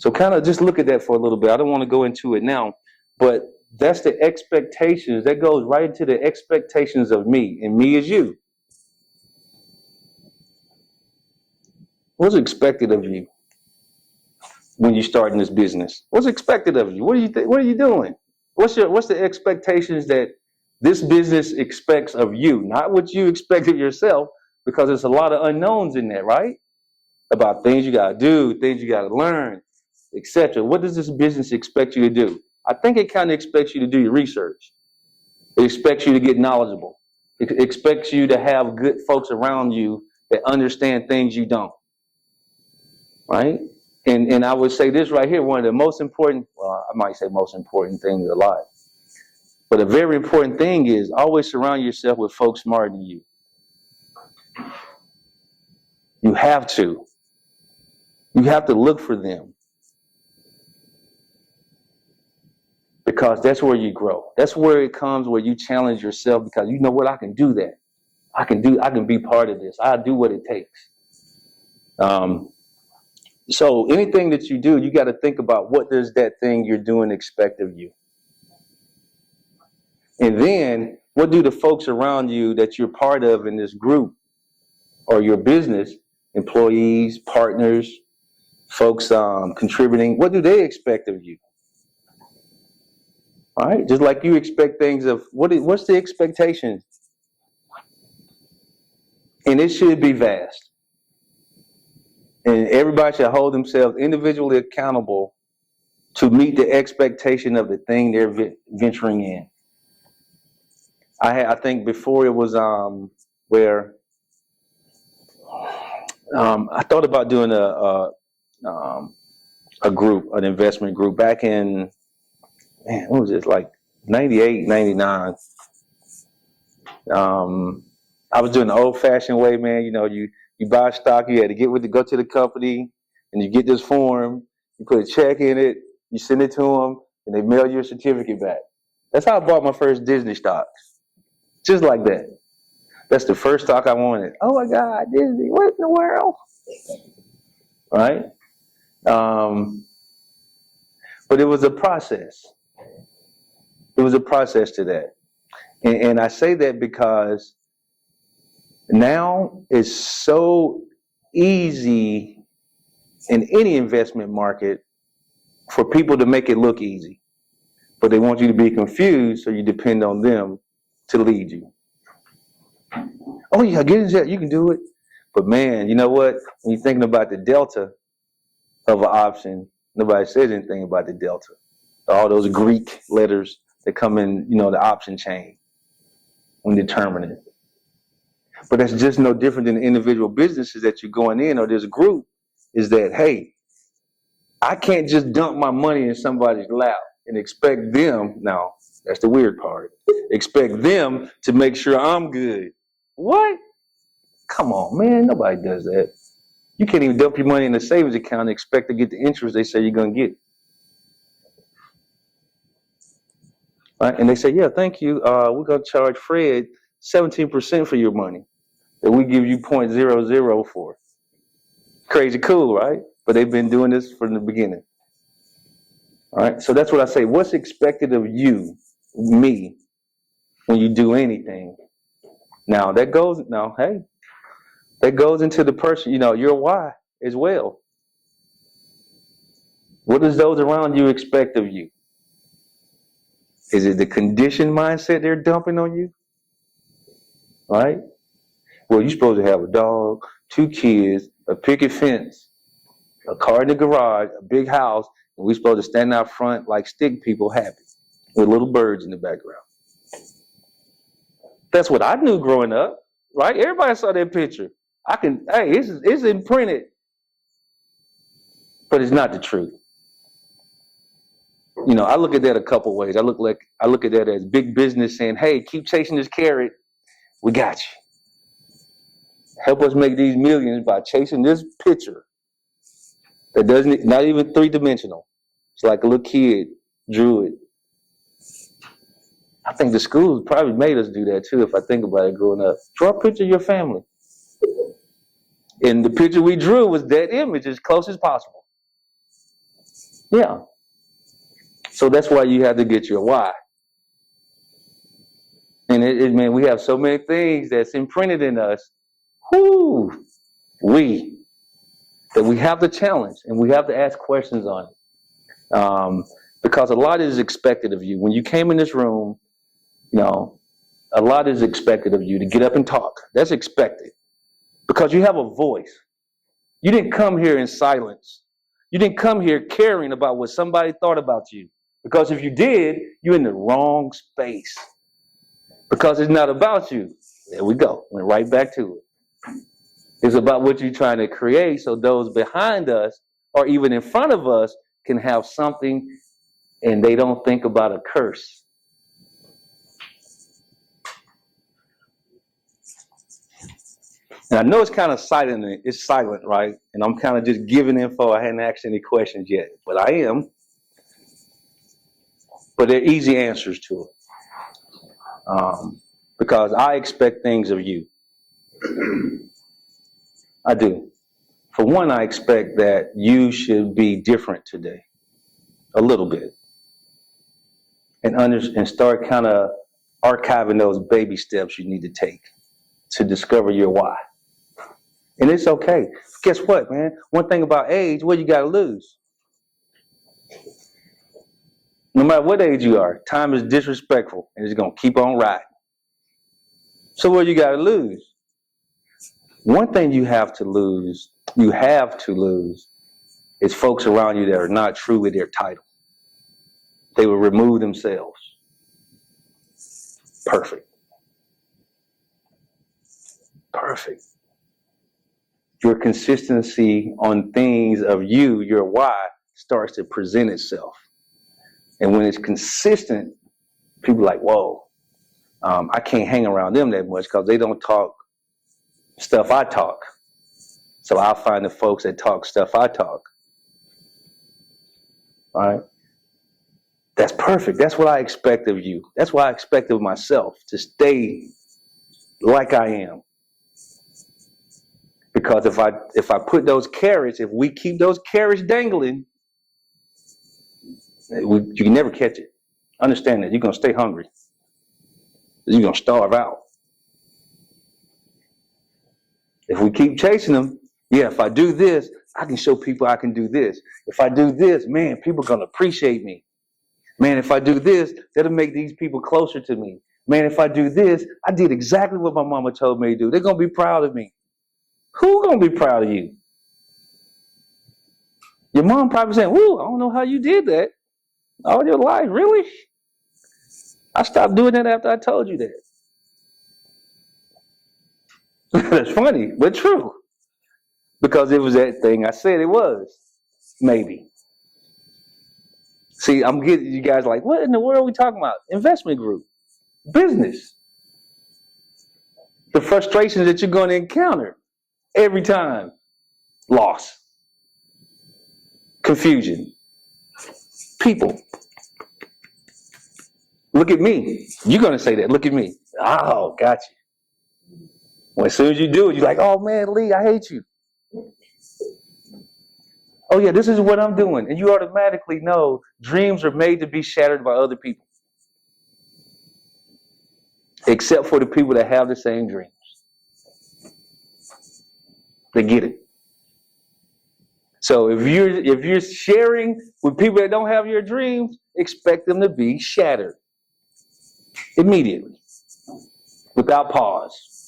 So kind of just look at that for a little bit. I don't want to go into it now, but that's the expectations. That goes right into the expectations of me, and me is you. What's expected of you when you start in this business? What's expected of you? What do you think? What are you doing? What's the expectations that this business expects of you? Not what you expect of yourself, because there's a lot of unknowns in that, right? About things you gotta do, things you gotta learn, etc. What does this business expect you to do? I think it kind of expects you to do your research. It expects you to get knowledgeable. It expects you to have good folks around you that understand things you don't, right? And I would say this right here, one of the most important, well, I might say most important things a lot, but a very important thing is always surround yourself with folks smarter than you. You have to. You have to look for them. Because that's where you grow. That's where it comes, where you challenge yourself, because you know what, I can do that. I can be part of this. I'll do what it takes. So anything that you do, you got to think about, what does that thing you're doing expect of you? And then what do the folks around you that you're part of in this group or your business, employees, partners, folks contributing, what do they expect of you? All right, just like you expect things of, what's the expectation? And it should be vast. And everybody should hold themselves individually accountable to meet the expectation of the thing they're venturing in. I think before it was where I thought about doing a group, an investment group back in, man, what was it, like 98, 99. I was doing the old-fashioned way, man. You know, you buy stock, you had to go to the company, and you get this form, you put a check in it, you send it to them, and they mail you a certificate back. That's how I bought my first Disney stocks. Just like that. That's the first stock I wanted. Oh my God, Disney, what in the world? Right? But it was a process. It was a process to that. And I say that because now it's so easy in any investment market for people to make it look easy. But they want you to be confused, so you depend on them to lead you. Oh yeah, get into that, you can do it. But man, you know what? When you're thinking about the delta of an option, nobody says anything about the delta. All those Greek letters that come in, you know, the option chain when determining it. But that's just no different than the individual businesses that you're going in, or this group, is that, hey, I can't just dump my money in somebody's lap and expect them, now, that's the weird part, expect them to make sure I'm good. What? Come on, man, nobody does that. You can't even dump your money in a savings account and expect to get the interest they say you're going to get. Right? And they say, yeah, thank you. We're going to charge Fred 17% for your money that we give you 0.00 for. Crazy cool, right? But they've been doing this from the beginning. All right, so that's what I say. What's expected of you, me, when you do anything? Now that goes into the person, you know, your why as well. What does those around you expect of you? Is it the conditioned mindset they're dumping on you? Right? Well, you're supposed to have a dog, 2 kids, a picket fence, a car in the garage, a big house, and we're supposed to stand out front like stick people happy with little birds in the background. That's what I knew growing up, right? Everybody saw that picture. It's imprinted, but it's not the truth. You know, I look at that a couple ways. I look at that as big business saying, hey, keep chasing this carrot. We got you. Help us make these millions by chasing this picture that not even 3-dimensional. It's like a little kid drew it. I think the schools probably made us do that too, if I think about it growing up. Draw a picture of your family. And the picture we drew was that image as close as possible. Yeah. So that's why you have to get your why. And man, we have so many things that's imprinted in us. That we have to challenge and we have to ask questions on it. Because a lot is expected of you. When you came in this room, a lot is expected of you to get up and talk. That's expected. Because you have a voice. You didn't come here in silence. You didn't come here caring about what somebody thought about you. Because if you did, you're in the wrong space. Because it's not about you. There we go. Went right back to it. It's about what you're trying to create so those behind us or even in front of us can have something and they don't think about a curse. And I know it's kind of silent. It's silent, right? And I'm kind of just giving info. I hadn't asked any questions yet, but I am. But they're easy answers to it. Because I expect things of you. I do. For one, I expect that you should be different today. A little bit. And start kind of archiving those baby steps you need to take to discover your why. And it's okay. Guess what, man? One thing about age, what you got to lose? No matter what age you are, time is disrespectful and it's going to keep on riding. So what you got to lose? One thing you have to lose is folks around you that are not true with their title. They will remove themselves. Perfect. Your consistency on things of you, your why, starts to present itself. And when it's consistent, people are like, whoa, I can't hang around them that much because they don't talk stuff I talk. So I'll find the folks that talk stuff I talk. All right? That's perfect. That's what I expect of you. That's what I expect of myself, to stay like I am. Because if I put those carrots, if we keep those carrots dangling, you can never catch it. Understand that. You're going to stay hungry. You're going to starve out. If we keep chasing them, if I do this, I can show people I can do this. If I do this, man, people are going to appreciate me. Man, if I do this, that'll make these people closer to me. Man, if I do this, I did exactly what my mama told me to do. They're going to be proud of me. Who's going to be proud of you? Your mom probably saying, woo, I don't know how you did that all your life. Really? I stopped doing that after I told you that. That's funny, but true. Because it was that thing I said it was. Maybe. See, I'm getting you guys like, what in the world are we talking about? Investment group. Business. The frustrations that you're going to encounter every time. Loss. Confusion. People. Look at me. You're going to say that. Look at me. Oh, got you. Well, as soon as you do it, you're like, oh man, Lee, I hate you. Oh yeah, this is what I'm doing. And you automatically know dreams are made to be shattered by other people. Except for the people that have the same dreams. They get it. So if you're sharing with people that don't have your dreams, expect them to be shattered. Immediately. Without pause.